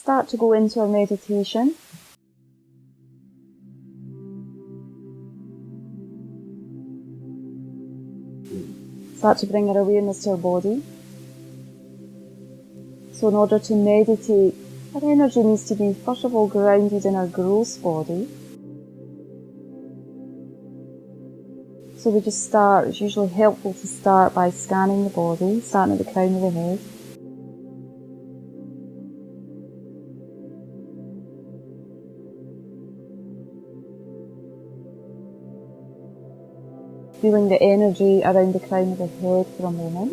start to go into our meditation. Start to bring our awareness to our body. So in order to meditate, our energy needs to be first of all grounded in our gross body. So we just start, it's usually helpful to start by scanning the body, starting at the crown of the head. Feeling the energy around the crown of the head for a moment.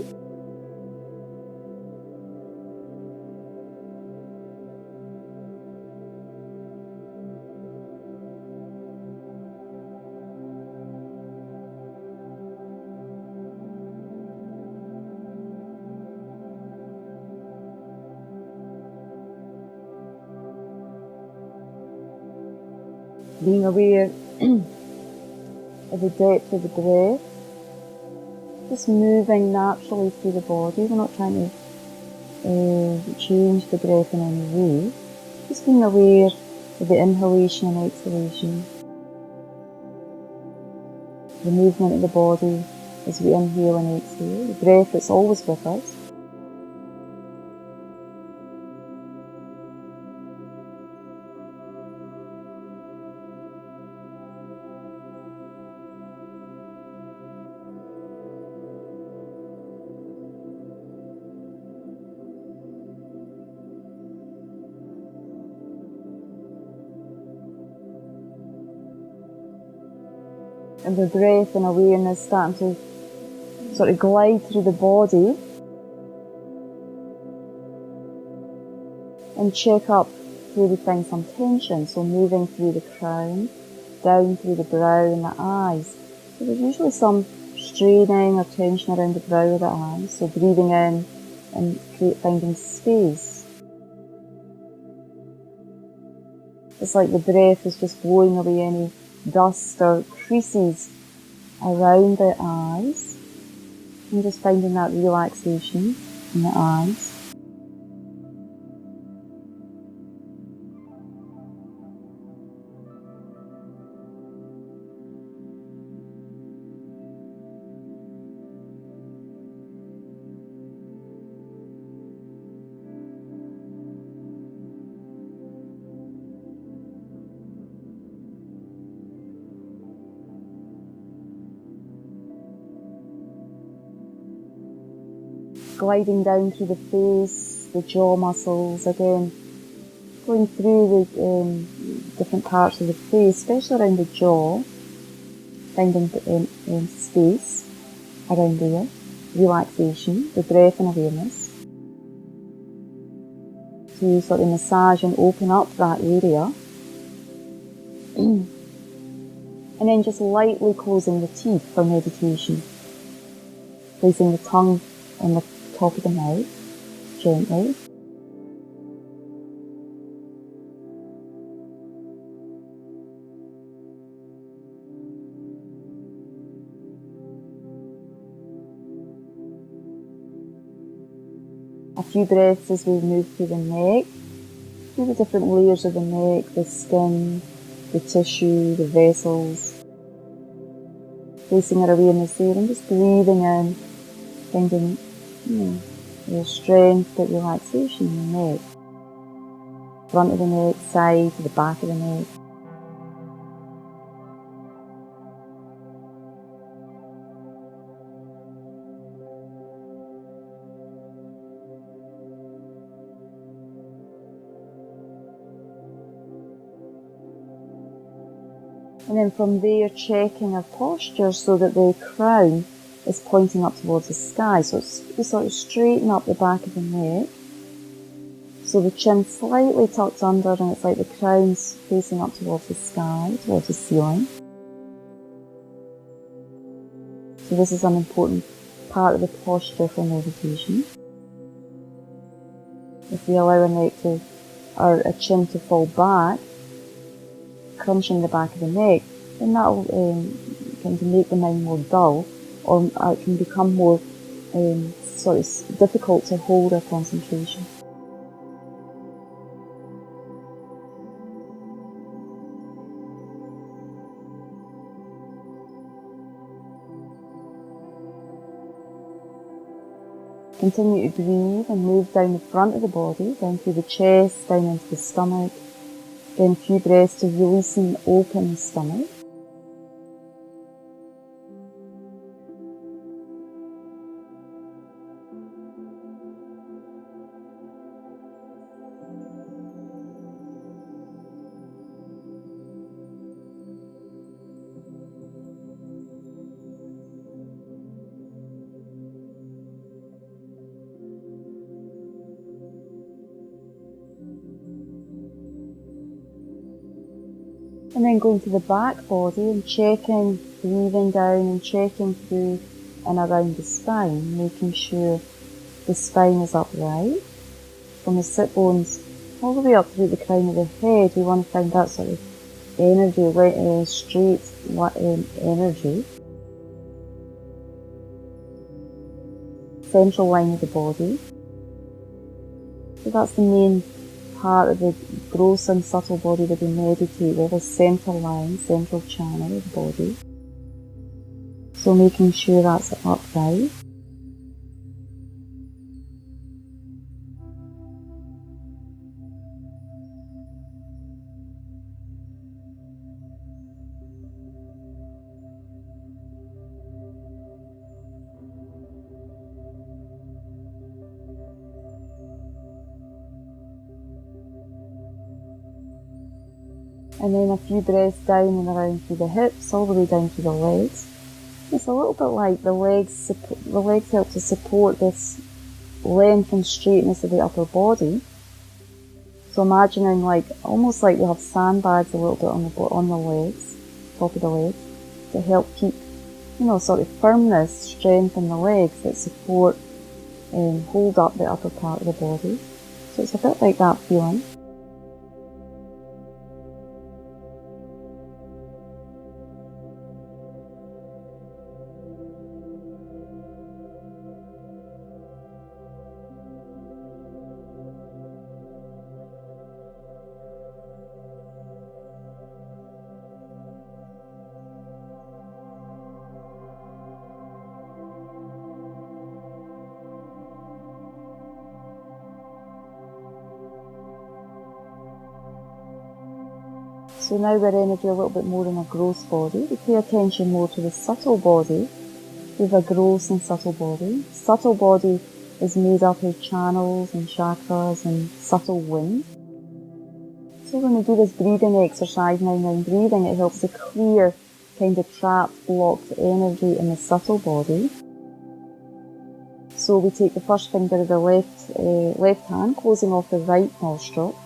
Being aware of the depth of the breath, just moving naturally through the body. We're not trying to change the breath in any way. Just being aware of the inhalation and exhalation, the movement of the body as we inhale and exhale, the breath that's always with us. And the breath and awareness starting to sort of glide through the body and check up where we find some tension. So moving through the crown, down through the brow and the eyes. So there's usually some straining or tension around the brow or the eyes. So breathing in and finding space. It's like the breath is just blowing away any dust or creases around the eyes, and just finding that relaxation in the eyes. Gliding down through the face, the jaw muscles, again, going through the different parts of the face, especially around the jaw, finding space around there, relaxation, the breath and awareness. So you sort of massage and open up that area. And then just lightly closing the teeth for meditation. Placing the tongue on the top of the mouth, gently. A few breaths as we move through the neck, through the different layers of the neck, the skin, the tissue, the vessels. Placing our awareness there and just breathing in, finding the strength, the relaxation in the neck. Front of the neck, side to the back of the neck. And then from there, checking our posture so that the crown is pointing up towards the sky. So we sort of straighten up the back of the neck. So the chin slightly tucked under, and it's like the crown's facing up towards the sky, towards the ceiling. So this is an important part of the posture for meditation. If we allow our chin to fall back, crunching the back of the neck, then that will can make the mind more dull, or it can become more sort of difficult to hold our concentration. Continue to breathe and move down the front of the body, down through the chest, down into the stomach. Again, a few breaths to release and open the stomach. And then going to the back body and checking, breathing down and checking through and around the spine, making sure the spine is upright. From the sit bones all the way up through the crown of the head, we want to find that sort of energy, straight energy. Central line of the body. So that's the main part of the gross and subtle body that we meditate with, a central line, central channel of the body. So making sure that's upright. And then a few breaths down and around through the hips, all the way down through the legs. It's a little bit like the legs help to support this length and straightness of the upper body. So imagining almost like you have sandbags a little bit on the legs, top of the legs, to help keep, sort of firmness, strength in the legs that support and hold up the upper part of the body. So it's a bit like that feeling. So now we're energy a little bit more in a gross body. We pay attention more to the subtle body. We have a gross and subtle body. Subtle body is made up of channels and chakras and subtle wind. So when we do this breathing exercise, 9-9 breathing, it helps to clear kind of trapped, blocked energy in the subtle body. So we take the first finger of the left hand, closing off the right nostril.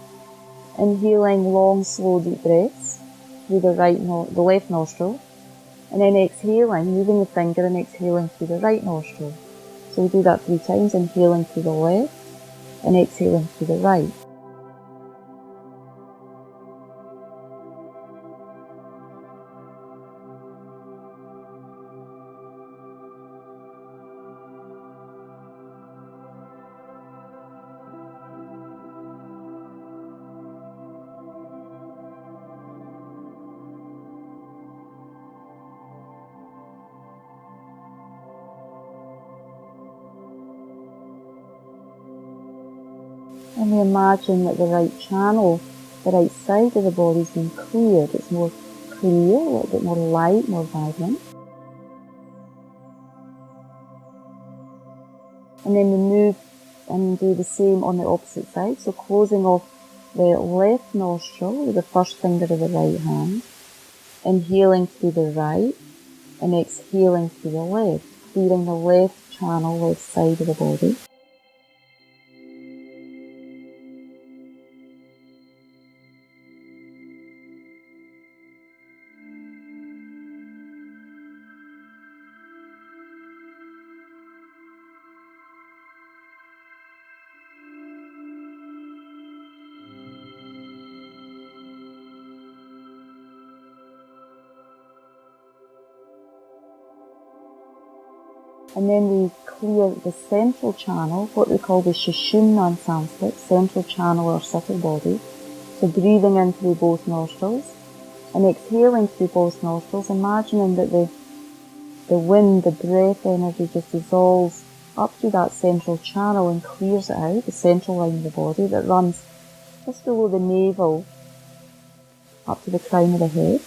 Inhaling long, slow, deep breaths through the left nostril, and then exhaling, moving the finger and exhaling through the right nostril. So we do that 3 times, inhaling through the left and exhaling through the right. And we imagine that the right channel, the right side of the body is being cleared. It's more clear, a little bit more light, more vibrant. And then we move and do the same on the opposite side. So closing off the left nostril with the first finger of the right hand, inhaling through the right and exhaling through the left, clearing the left channel, left side of the body. And then we clear the central channel, what we call the Sushumna in Sanskrit, central channel or subtle body. So breathing in through both nostrils and exhaling through both nostrils, imagining that the wind, the breath energy just dissolves up through that central channel and clears it out, the central line of the body that runs just below the navel up to the crown of the head.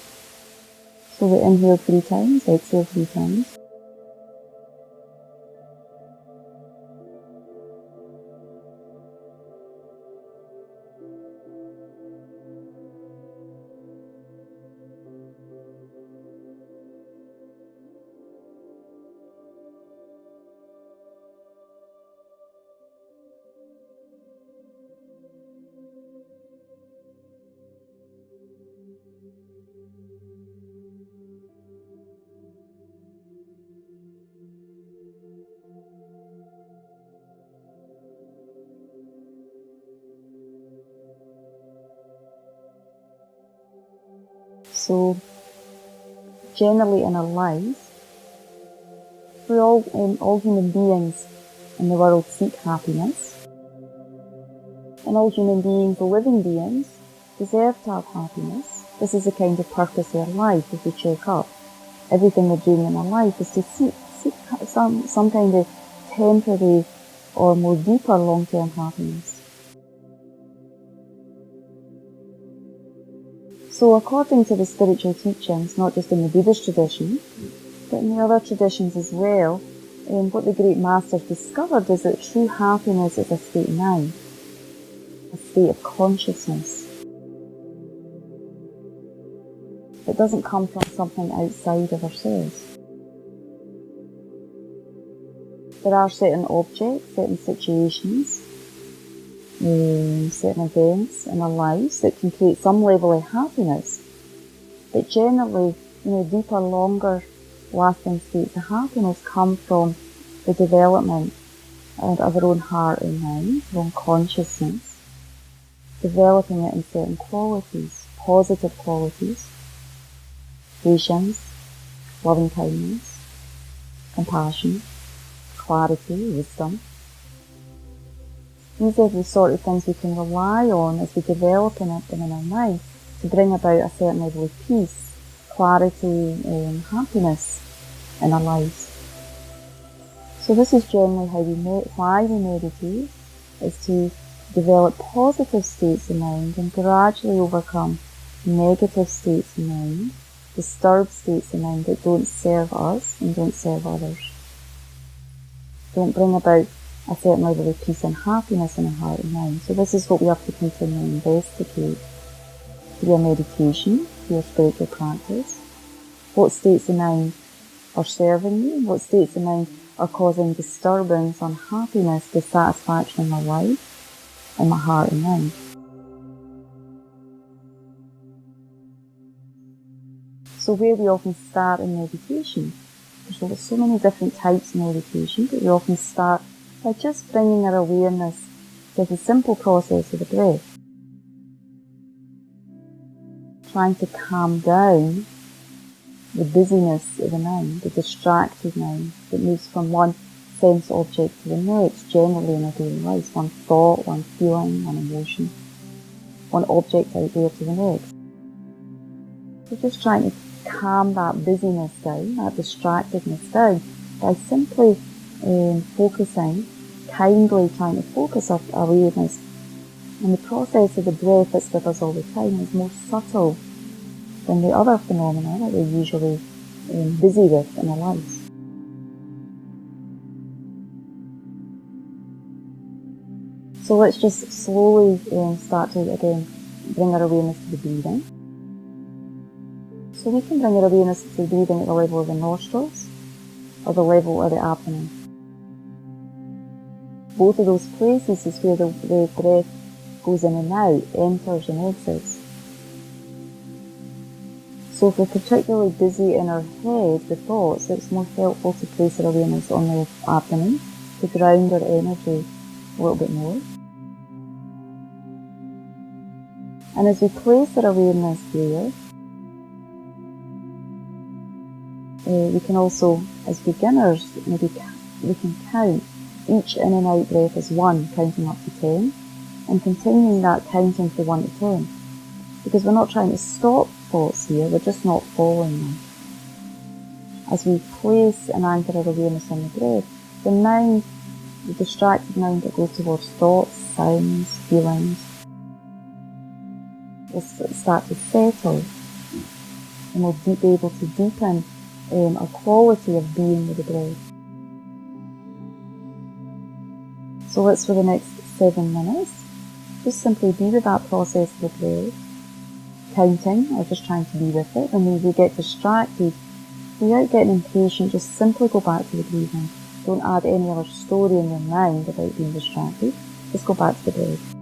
So we inhale 3 times, exhale 3 times. So, generally in our lives, we all human beings in the world seek happiness. And all human beings, living beings, deserve to have happiness. This is the kind of purpose of our life, if we check up. Everything we're doing in our life is to seek some kind of temporary or more deeper long-term happiness. So according to the spiritual teachings, not just in the Buddhist tradition, but in the other traditions as well, what the great masters discovered is that true happiness is a state of mind, a state of consciousness. It doesn't come from something outside of ourselves. There are certain objects, certain situations, certain events in our lives that can create some level of happiness, but generally, deeper, longer lasting states of happiness come from the development of our own heart and mind, our own consciousness, developing it in certain qualities, positive qualities, patience, loving kindness, compassion, clarity, wisdom. These are the sort of things we can rely on as we develop them in our mind to bring about a certain level of peace, clarity, and happiness in our lives. So this is generally why we meditate, is to develop positive states of mind and gradually overcome negative states of mind, disturbed states of mind that don't serve us and don't serve others. Don't bring about a certain level of peace and happiness in our heart and mind. So this is what we have to continually investigate through our meditation, through our spiritual practice. What states of mind are serving me? What states of mind are causing disturbance, unhappiness, dissatisfaction in my life, in my heart and mind? So where we often start in meditation, there's so many different types of meditation, but we often start by just bringing our awareness to the simple process of the breath. Trying to calm down the busyness of the mind, the distracted mind that moves from one sense object to the next, generally in our daily lives, one thought, one feeling, one emotion, one object out there to the next. So just trying to calm that busyness down, that distractedness down, by simply focusing, kindly trying to focus our awareness. And the process of the breath that's with us all the time is more subtle than the other phenomena that we're usually busy with in our lives. So let's just slowly start to again bring our awareness to the breathing. So we can bring our awareness to the breathing at the level of the nostrils or the level of the abdomen. Both of those places is where the breath goes in and out, enters and exits. So if we're particularly busy in our head with thoughts, it's more helpful to place our awareness on the abdomen to ground our energy a little bit more. And as we place our awareness there, we can also, as beginners, maybe we can count each in and out breath as 1, counting up to 10, and continuing that counting from 1 to 10. Because we're not trying to stop thoughts here, we're just not following them. As we place and anchor our awareness on the breath, the mind The distracted mind that goes towards thoughts, sounds, feelings will start to settle, and we'll be able to deepen a quality of being with the breath. So let's, for the next 7 minutes, just simply be with that process of the breath, counting or just trying to be with it. When we get distracted, without getting impatient, just simply go back to the breathing. Don't add any other story in your mind about being distracted. Just go back to the breath.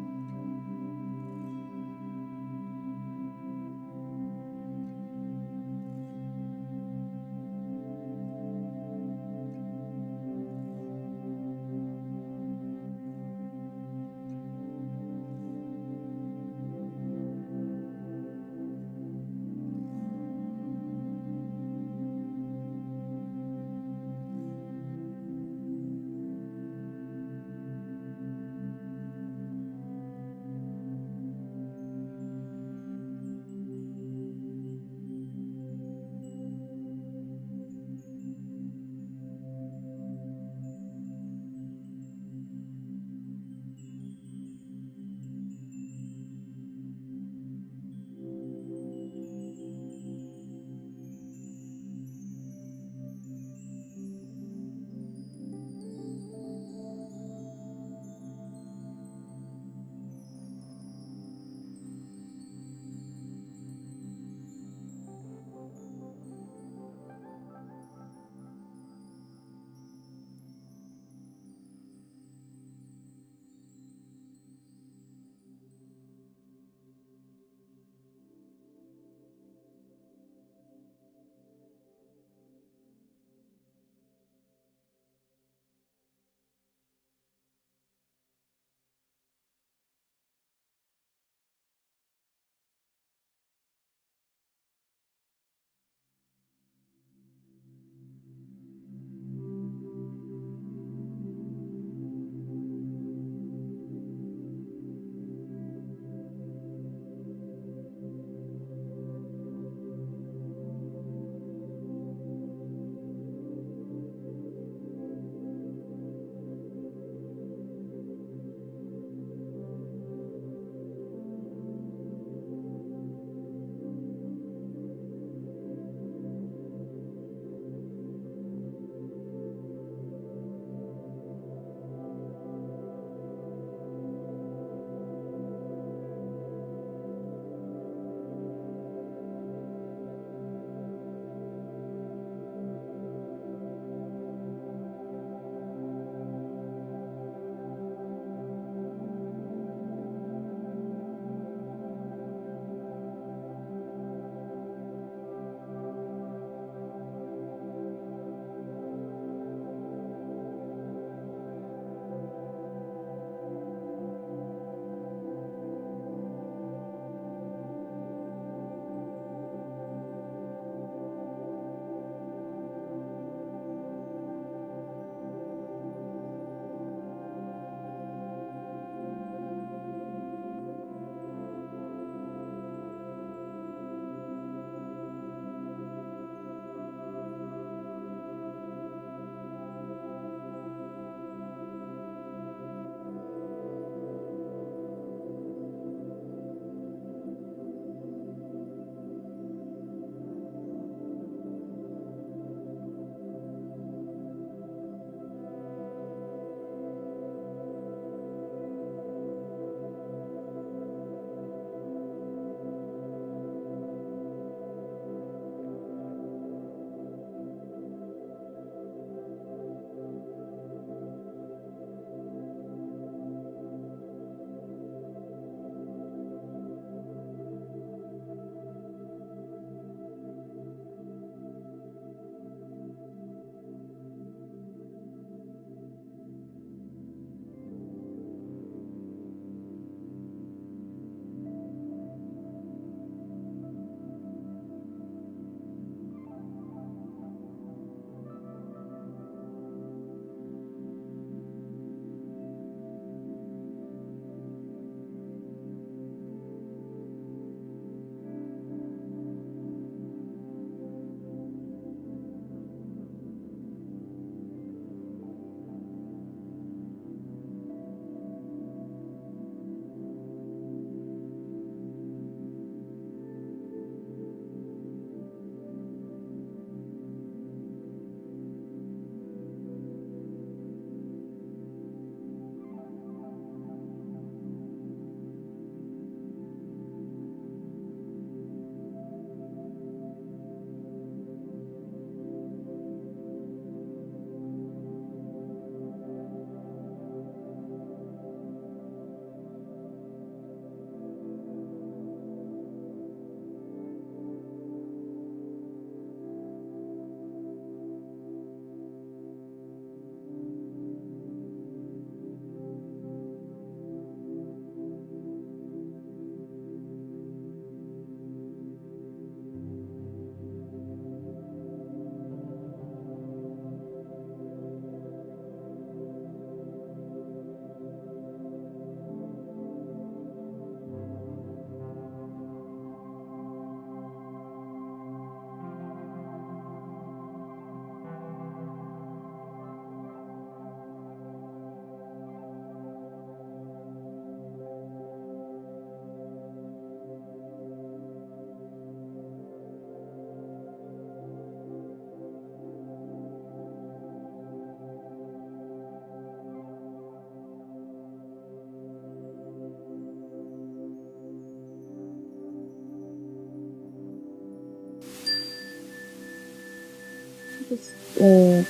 Just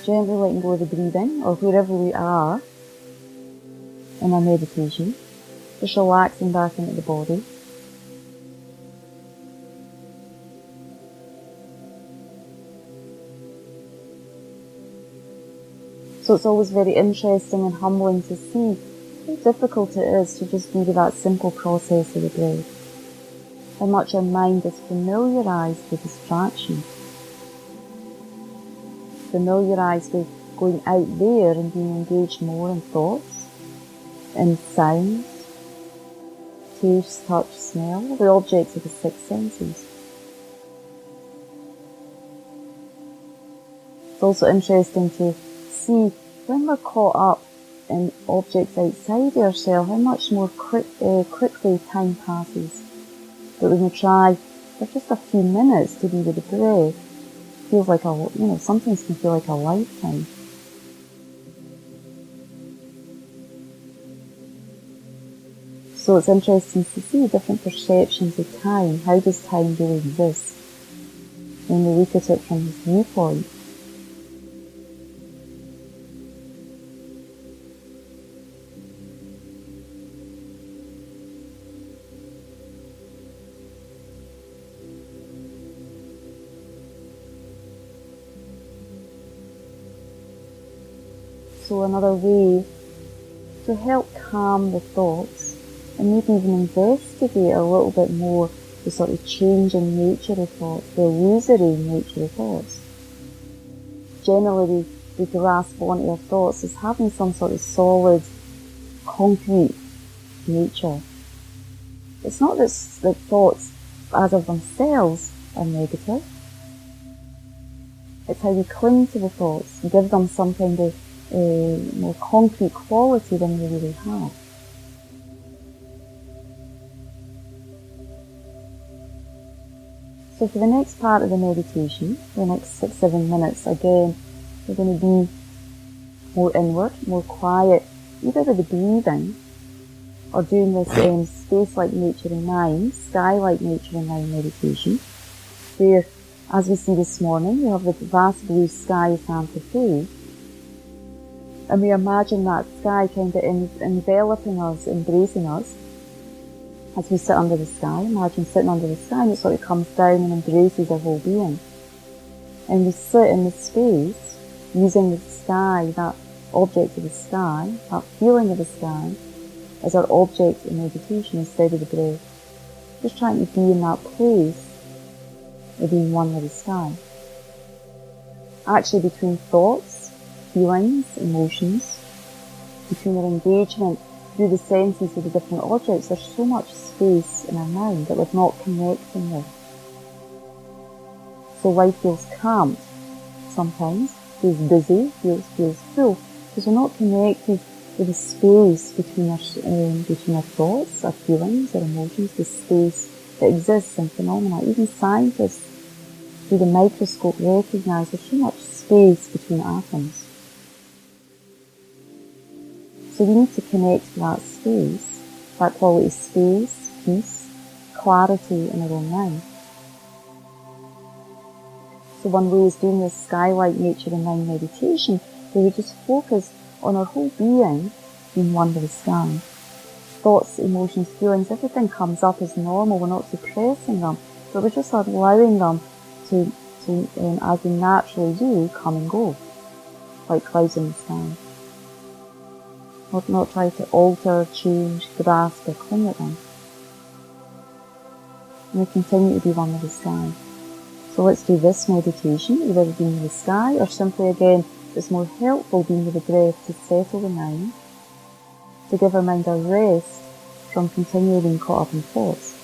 gently letting go of the breathing, or wherever we are in our meditation. Just relaxing back into the body. So it's always very interesting and humbling to see how difficult it is to just be with that simple process of the breath. How much our mind is familiarised with distraction. Familiarised with going out there and being engaged more in thoughts, in sounds, taste, touch, smell, the objects of the six senses. It's also interesting to see when we're caught up in objects outside ourselves, how much more quickly time passes. But when we try for just a few minutes to be with the breath, it feels like sometimes can feel like a lifetime. So it's interesting to see different perceptions of time. How does time really exist when we look at it from this viewpoint? So another way to help calm the thoughts and maybe even investigate a little bit more the sort of changing nature of thoughts, the illusory nature of thoughts. Generally, we grasp onto our thoughts as having some sort of solid, concrete nature. It's not that thoughts as of themselves are negative. It's how we cling to the thoughts and give them some kind of more concrete quality than they really have. So for the next part of the meditation, the next 6-7 minutes, again, we're going to be more inward, more quiet, either with the breathing or doing this space-like nature in mind, sky-like nature in mind meditation, where, as we see this morning, we have the vast blue sky of Santa Fe. And we imagine that sky kind of enveloping us, embracing us, as we sit under the sky. Imagine sitting under the sky and it sort of comes down and embraces our whole being. And we sit in this space, using the sky, that object of the sky, that feeling of the sky, as our object in meditation instead of the breath. Just trying to be in that place of being one with the sky. Actually, between thoughts, feelings, emotions, between our engagement through the senses with the different objects, there's so much space in our mind that we're not connecting with. So life feels cramped sometimes, feels busy, feels full, because we're not connected with the space between our thoughts, our feelings, our emotions, the space that exists in phenomena. Even scientists through the microscope recognise there's so much space between atoms. So we need to connect to that space, that quality space, peace, clarity in our own mind. So one way is doing this sky-like nature in mind meditation, where we just focus on our whole being one with the sky. Thoughts, emotions, feelings, everything comes up as normal. We're not suppressing them, but we're just allowing them to as they naturally do, come and go, like clouds in the sky. Not try to alter, change, grasp, or cling at them. And we continue to be one with the sky. So let's do this meditation, either being with the sky, or simply again, it's more helpful being with the breath to settle the mind, to give our mind a rest from continually being caught up in thoughts.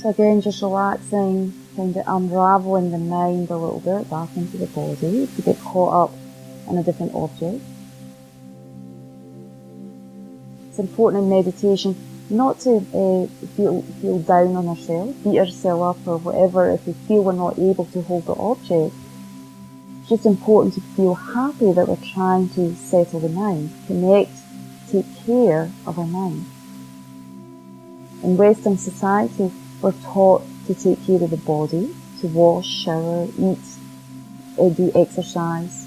So again, just relaxing, kind of unraveling the mind a little bit back into the body if you get caught up in a different object. It's important in meditation not to feel down on ourselves, beat ourselves up or whatever if we feel we're not able to hold the object. It's just important to feel happy that we're trying to settle the mind, connect, take care of our mind. In Western society, we're taught to take care of the body, to wash, shower, eat, do exercise,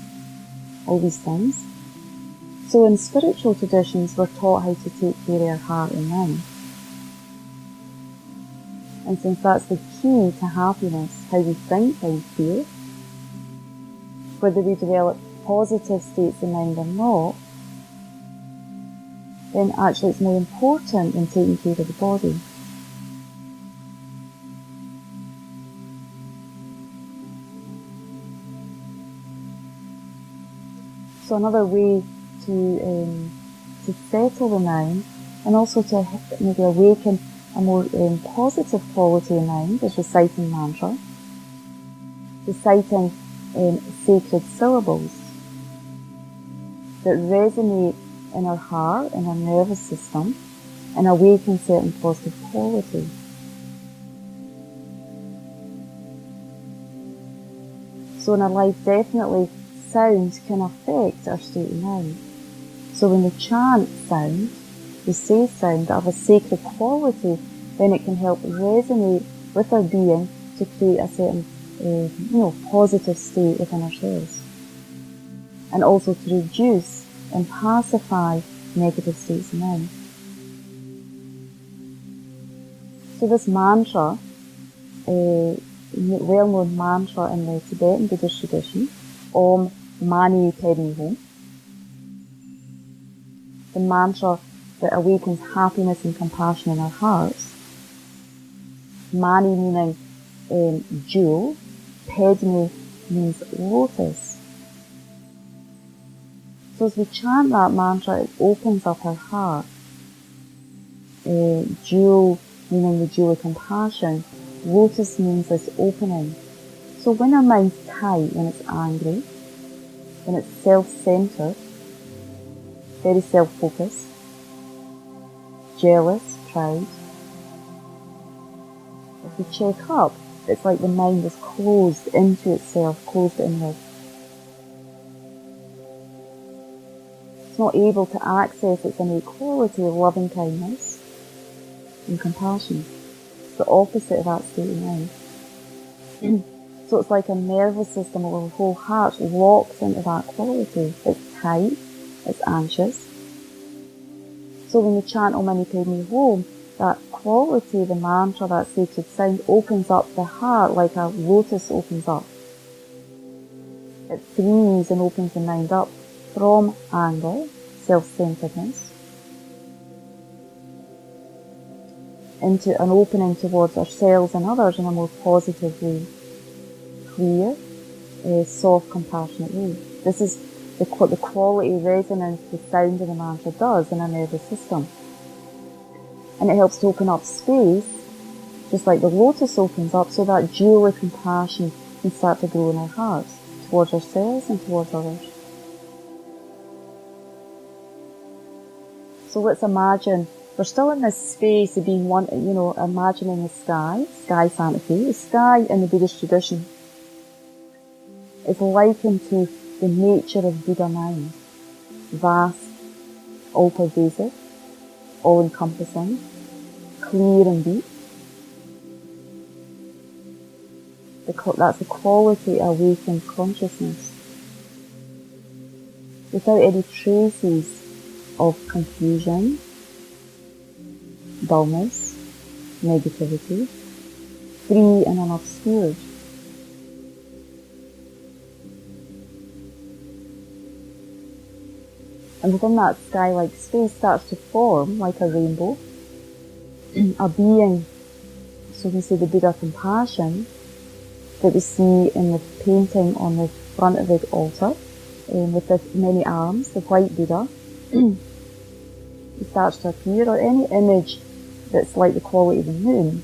all these things. So in spiritual traditions, we're taught how to take care of our heart and mind. And since that's the key to happiness, how we think, how we feel, whether we develop positive states of mind or not, then actually it's more important than taking care of the body. So another way to settle the mind and also to maybe awaken a more positive quality of mind is reciting mantra, reciting sacred syllables that resonate in our heart, in our nervous system, and awaken certain positive quality. So in our life, definitely sounds can affect our state of mind. So when we chant sound, we say sound that have a sacred quality, then it can help resonate with our being to create a certain positive state within ourselves. And also to reduce and pacify negative states of mind. So this mantra, well-known mantra in the Tibetan Buddhist tradition, Om Mani Padme Hum, the mantra that awakens happiness and compassion in our hearts. Mani meaning jewel, Padme means lotus. So as we chant that mantra, it opens up our heart. Jewel meaning the jewel of compassion. Lotus means this opening. So when our mind's tight, when it's angry, when it's self-centered, very self-focused, jealous, proud, if we check up, it's like the mind is closed into itself, closed inward. It's not able to access its innate quality of loving kindness and compassion. It's the opposite of that state of mind. So it's like a nervous system or our whole heart locks into that quality. It's tight, it's anxious. So when we chant Om Mani Padme Hum, that quality, the mantra, that sacred sound opens up the heart like a lotus opens up. It frees and opens the mind up from anger, self-centeredness, into an opening towards ourselves and others in a more positive way. Clear, soft, compassionate way. This is the quality, resonance, the sound of the mantra does in our nervous system. And it helps to open up space, just like the lotus opens up, so that jewel of compassion can start to grow in our hearts, towards ourselves and towards others. So let's imagine we're still in this space of being one, imagining the sky Santa Fe. The sky in the Buddhist tradition is likened to the nature of Buddha mind. Vast, all-pervasive, all-encompassing, clear and deep. That's the quality of awakened consciousness. Without any traces of confusion, dullness, negativity, free and unobscured. And within that sky-like space starts to form, like a rainbow, a being, so we say the Buddha compassion, that we see in the painting on the front of the altar, with the many arms, the white Buddha. It starts to appear, or any image that's like the quality of the moon,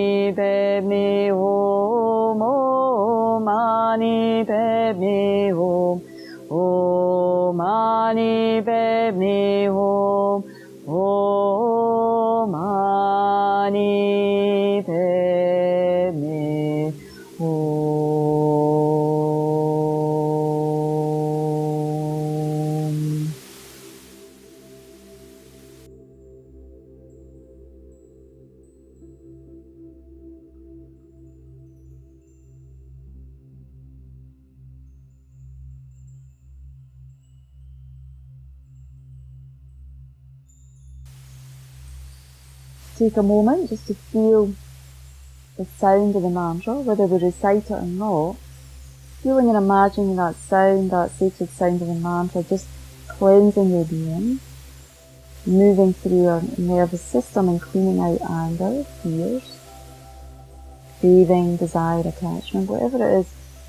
mani padme hum, om mani padme hum, om mani padme hum, om mani padme hum. Take a moment just to feel the sound of the mantra, whether we recite it or not, feeling and imagining that sound, that sacred sound of the mantra, just cleansing your being, moving through your nervous system and cleaning out anger, fears, craving, desire, attachment, whatever it is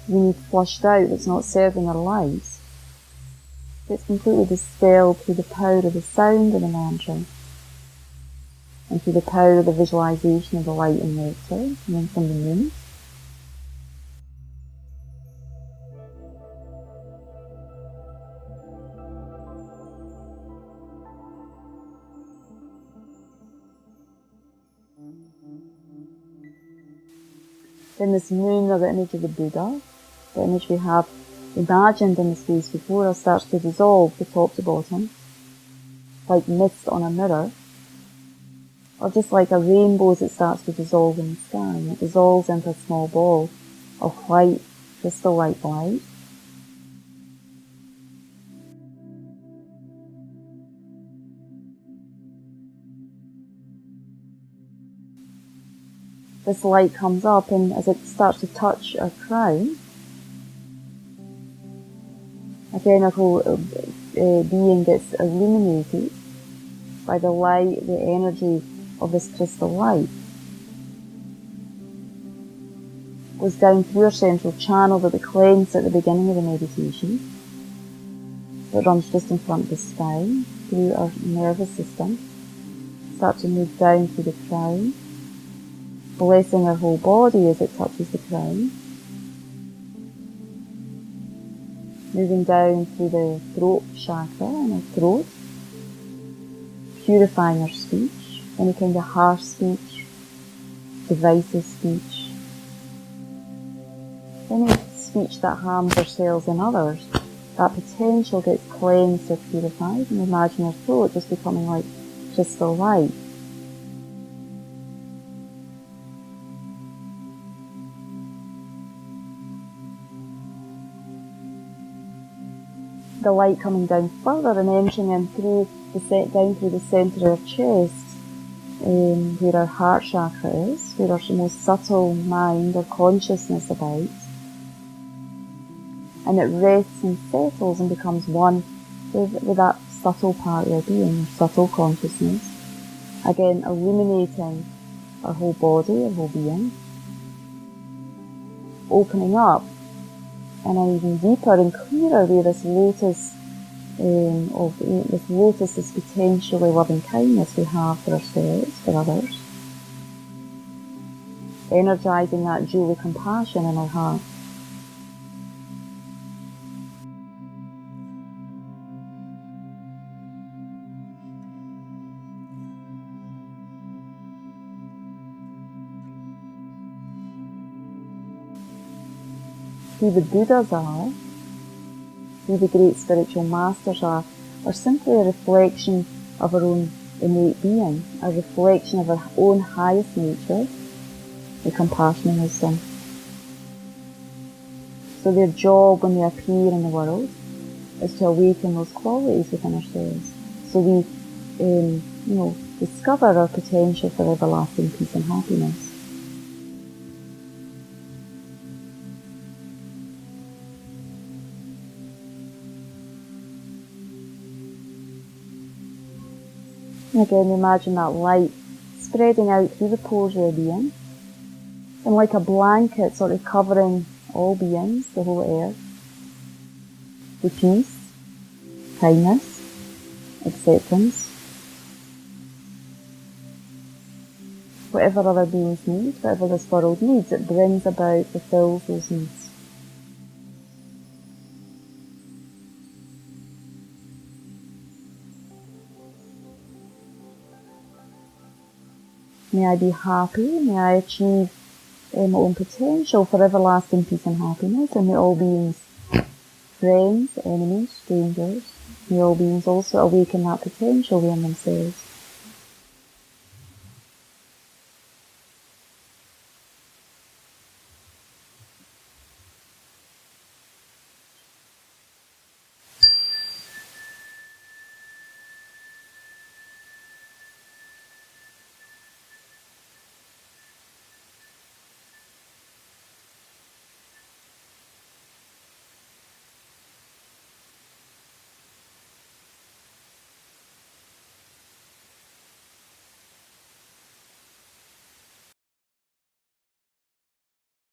we need flushed out that's not serving our lives. It's completely dispelled through the power of the sound of the mantra and through the power of the visualization of the light and nectar coming from the moon. Then this moon, or the image of the Buddha, the image we have imagined in the space before us, starts to dissolve from top to bottom, like mist on a mirror, or just like a rainbow as it starts to dissolve in the sky. And it dissolves into a small ball of white, crystal-like light. This light comes up, and as it starts to touch our crown, again our whole being gets illuminated by the light, the energy of this crystal light. Goes down through our central channel that we cleansed at the beginning of the meditation. It runs just in front of the spine, through our nervous system. Start to move down through the crown, blessing our whole body as it touches the crown. Moving down through the throat chakra and our throat, purifying our speech, any kind of harsh speech, divisive speech, any speech that harms ourselves and others. That potential gets cleansed or purified, and imagine our throat just becoming like crystal light. The light coming down further and entering in through down through the centre of our chest, where our heart chakra is, where our most subtle mind or consciousness abides. And it rests and settles and becomes one with that subtle part of our being, our subtle consciousness. Again, illuminating our whole body, our whole being. Opening up in an even deeper and clearer way this lotus this potentially loving kindness we have for ourselves, for others. Energizing that jewel of compassion in our heart. Who the Buddhas are, who the great spiritual masters are simply a reflection of our own innate being, a reflection of our own highest nature, the compassion and wisdom. So their job when they appear in the world is to awaken those qualities within ourselves, so we discover our potential for everlasting peace and happiness. And again, imagine that light spreading out through the pores of our being, and like a blanket sort of covering all beings, the whole earth, with peace, kindness, acceptance. whatever other beings need, whatever this world needs, it brings about, fulfills those needs. May I be happy, may I achieve my own potential for everlasting peace and happiness, and may all beings, friends, enemies, strangers, may all beings also awaken that potential within themselves.